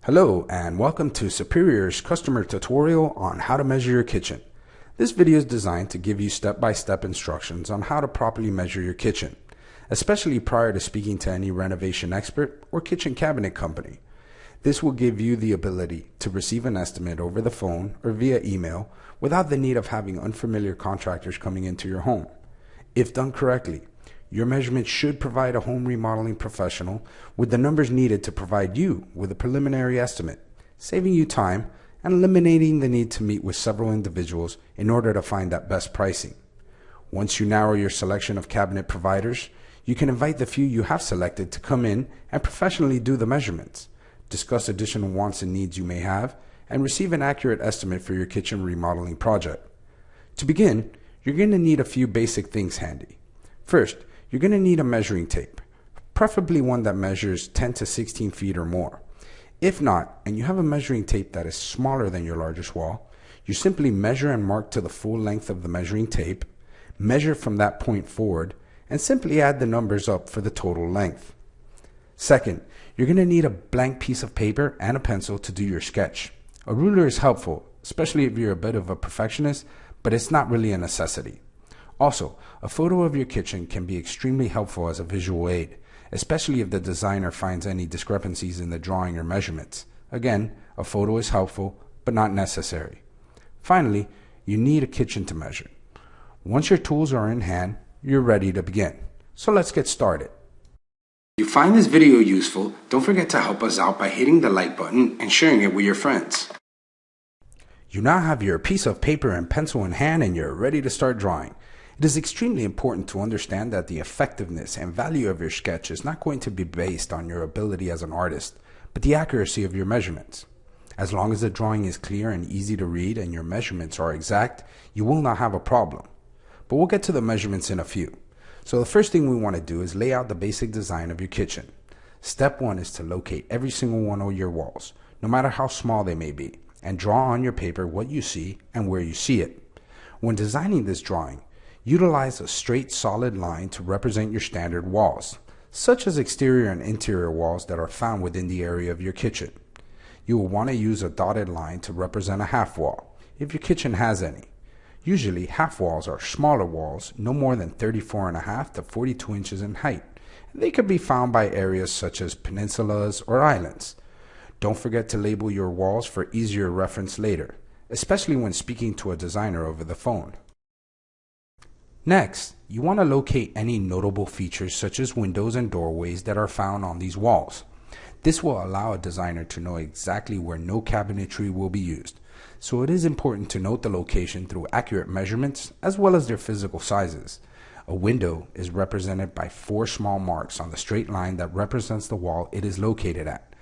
Hello and welcome to Superior's customer tutorial on how to measure your kitchen. This video is designed to give you step-by-step instructions on how to properly measure your kitchen, especially prior to speaking to any renovation expert or kitchen cabinet company. This will give you the ability to receive an estimate over the phone or via email without the need of having unfamiliar contractors coming into your home. If done correctly, your measurements should provide a home remodeling professional with the numbers needed to provide you with a preliminary estimate, saving you time and eliminating the need to meet with several individuals in order to find that best pricing. Once you narrow your selection of cabinet providers, you can invite the few you have selected to come in and professionally do the measurements, discuss additional wants and needs you may have, and receive an accurate estimate for your kitchen remodeling project. To begin, you're going to need a few basic things handy. First, you're going to need a measuring tape, preferably one that measures 10 to 16 feet or more. If not, and you have a measuring tape that is smaller than your largest wall, you simply measure and mark to the full length of the measuring tape, measure from that point forward, and simply add the numbers up for the total length. Second, you're going to need a blank piece of paper and a pencil to do your sketch. A ruler is helpful, especially if you're a bit of a perfectionist, but it's not really a necessity. Also, a photo of your kitchen can be extremely helpful as a visual aid, especially if the designer finds any discrepancies in the drawing or measurements. Again, a photo is helpful, but not necessary. Finally, you need a kitchen to measure. Once your tools are in hand, you're ready to begin. So let's get started. If you find this video useful, don't forget to help us out by hitting the like button and sharing it with your friends. You now have your piece of paper and pencil in hand and you're ready to start drawing. It is extremely important to understand that the effectiveness and value of your sketch is not going to be based on your ability as an artist, but the accuracy of your measurements. As long as the drawing is clear and easy to read and your measurements are exact, you will not have a problem. But we'll get to the measurements in a few. So the first thing we want to do is lay out the basic design of your kitchen. Step one is to locate every single one of your walls, no matter how small they may be, and draw on your paper what you see and where you see it. When designing this drawing, utilize a straight solid line to represent your standard walls, such as exterior and interior walls that are found within the area of your kitchen. You will want to use a dotted line to represent a half wall, if your kitchen has any. Usually, half walls are smaller walls, no more than 34.5 to 42 inches in height. They could be found by areas such as peninsulas or islands. Don't forget to label your walls for easier reference later, especially when speaking to a designer over the phone. Next, you want to locate any notable features such as windows and doorways that are found on these walls. This will allow a designer to know exactly where no cabinetry will be used, so it is important to note the location through accurate measurements as well as their physical sizes. A window is represented by 4 small marks on the straight line that represents the wall it is located at.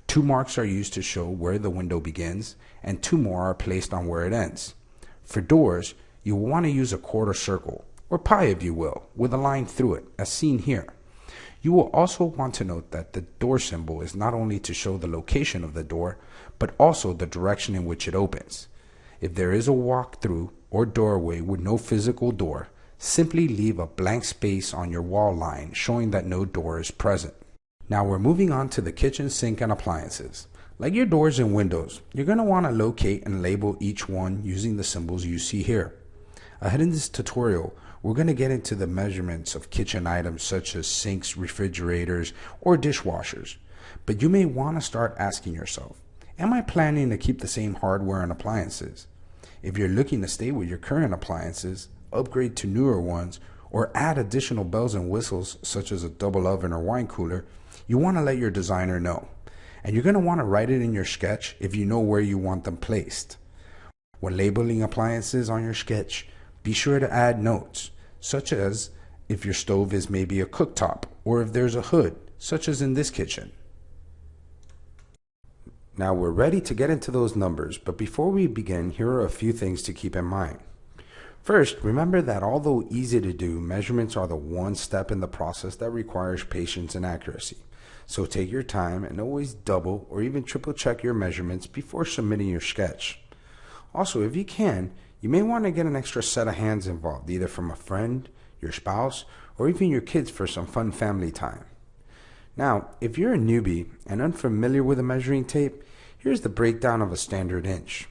2 marks are used to show where the window begins, and 2 more are placed on where it ends. For doors, you will want to use a quarter circle, or pie if you will, with a line through it, as seen here. You will also want to note that the door symbol is not only to show the location of the door, but also the direction in which it opens. If there is a walk-through or doorway with no physical door, simply leave a blank space on your wall line showing that no door is present. Now we're moving on to the kitchen sink and appliances. Like your doors and windows, you're going to want to locate and label each one using the symbols you see here. Ahead in this tutorial, we're going to get into the measurements of kitchen items such as sinks, refrigerators, or dishwashers. But you may want to start asking yourself, am I planning to keep the same hardware and appliances? If you're looking to stay with your current appliances, upgrade to newer ones, or add additional bells and whistles such as a double oven or wine cooler, you want to let your designer know. And you're going to want to write it in your sketch if you know where you want them placed. When labeling appliances on your sketch, be sure to add notes, such as if your stove is maybe a cooktop, or if there's a hood, such as in this kitchen. Now we're ready to get into those numbers, but before we begin, here are a few things to keep in mind. First, remember that although easy to do, measurements are the one step in the process that requires patience and accuracy. So take your time and always double or even triple check your measurements before submitting your sketch. Also, if you can, you may want to get an extra set of hands involved, either from a friend, your spouse, or even your kids for some fun family time. Now, if you're a newbie and unfamiliar with a measuring tape, here's the breakdown of a standard inch.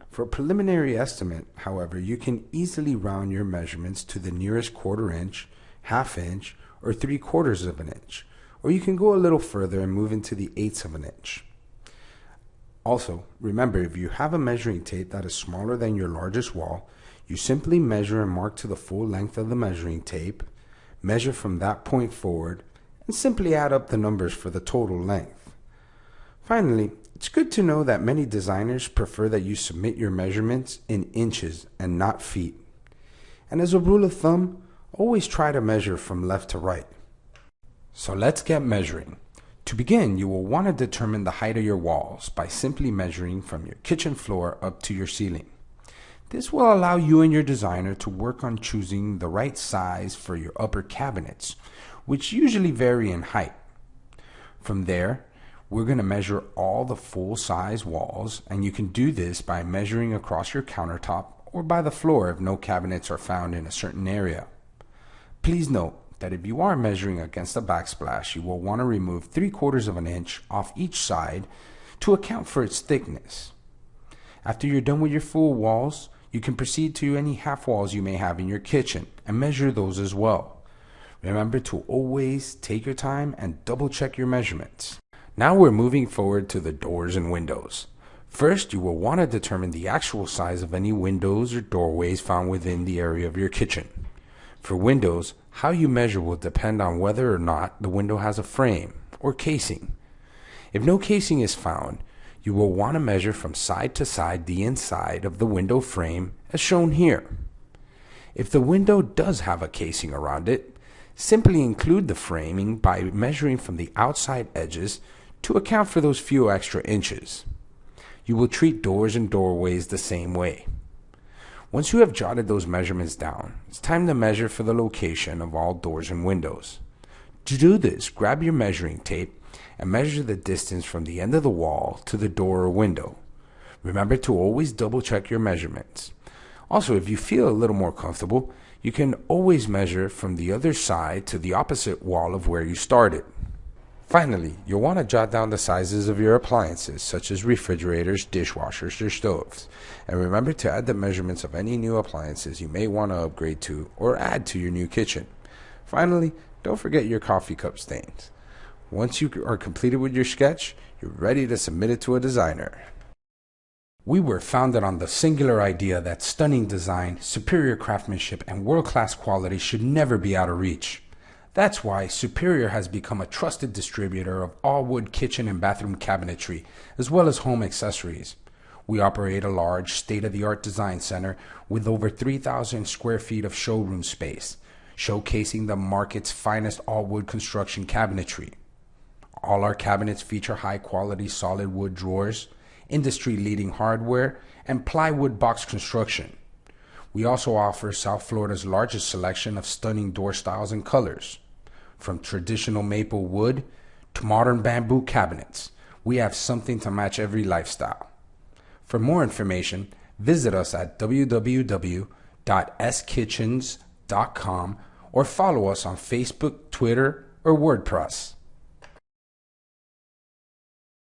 For a preliminary estimate, however, you can easily round your measurements to the nearest quarter inch, half inch, or 3/4 of an inch, or you can go a little further and move into the eighths of an inch. Also, remember, if you have a measuring tape that is smaller than your largest wall, you simply measure and mark to the full length of the measuring tape, measure from that point forward, and simply add up the numbers for the total length. Finally, it's good to know that many designers prefer that you submit your measurements in inches and not feet. And as a rule of thumb, always try to measure from left to right. So let's get measuring. To begin, you will want to determine the height of your walls by simply measuring from your kitchen floor up to your ceiling. This will allow you and your designer to work on choosing the right size for your upper cabinets, which usually vary in height. From there, we're going to measure all the full-size walls, and you can do this by measuring across your countertop or by the floor if no cabinets are found in a certain area. Please note that if you are measuring against a backsplash, you will want to remove 3/4 of an inch off each side to account for its thickness. After you're done with your full walls, you can proceed to any half walls you may have in your kitchen and measure those as well. Remember to always take your time and double check your measurements. Now we're moving forward to the doors and windows. First, you will want to determine the actual size of any windows or doorways found within the area of your kitchen. For windows, how you measure will depend on whether or not the window has a frame or casing. If no casing is found, you will want to measure from side to side the inside of the window frame as shown here. If the window does have a casing around it, simply include the framing by measuring from the outside edges to account for those few extra inches. You will treat doors and doorways the same way. Once you have jotted those measurements down, it's time to measure for the location of all doors and windows. To do this, grab your measuring tape and measure the distance from the end of the wall to the door or window. Remember to always double check your measurements. Also, if you feel a little more comfortable, you can always measure from the other side to the opposite wall of where you started. Finally, you'll want to jot down the sizes of your appliances, such as refrigerators, dishwashers, or stoves. And remember to add the measurements of any new appliances you may want to upgrade to or add to your new kitchen. Finally, don't forget your coffee cup stains. Once you are completed with your sketch, you're ready to submit it to a designer. We were founded on the singular idea that stunning design, superior craftsmanship, and world-class quality should never be out of reach. That's why Superior has become a trusted distributor of all wood kitchen and bathroom cabinetry, as well as home accessories. We operate a large, state-of-the-art design center with over 3,000 square feet of showroom space, showcasing the market's finest all-wood construction cabinetry. All our cabinets feature high-quality solid wood drawers, industry-leading hardware, and plywood box construction. We also offer South Florida's largest selection of stunning door styles and colors. From traditional maple wood to modern bamboo cabinets, we have something to match every lifestyle. For more information, visit us at www.skitchens.com or follow us on Facebook, Twitter, or WordPress.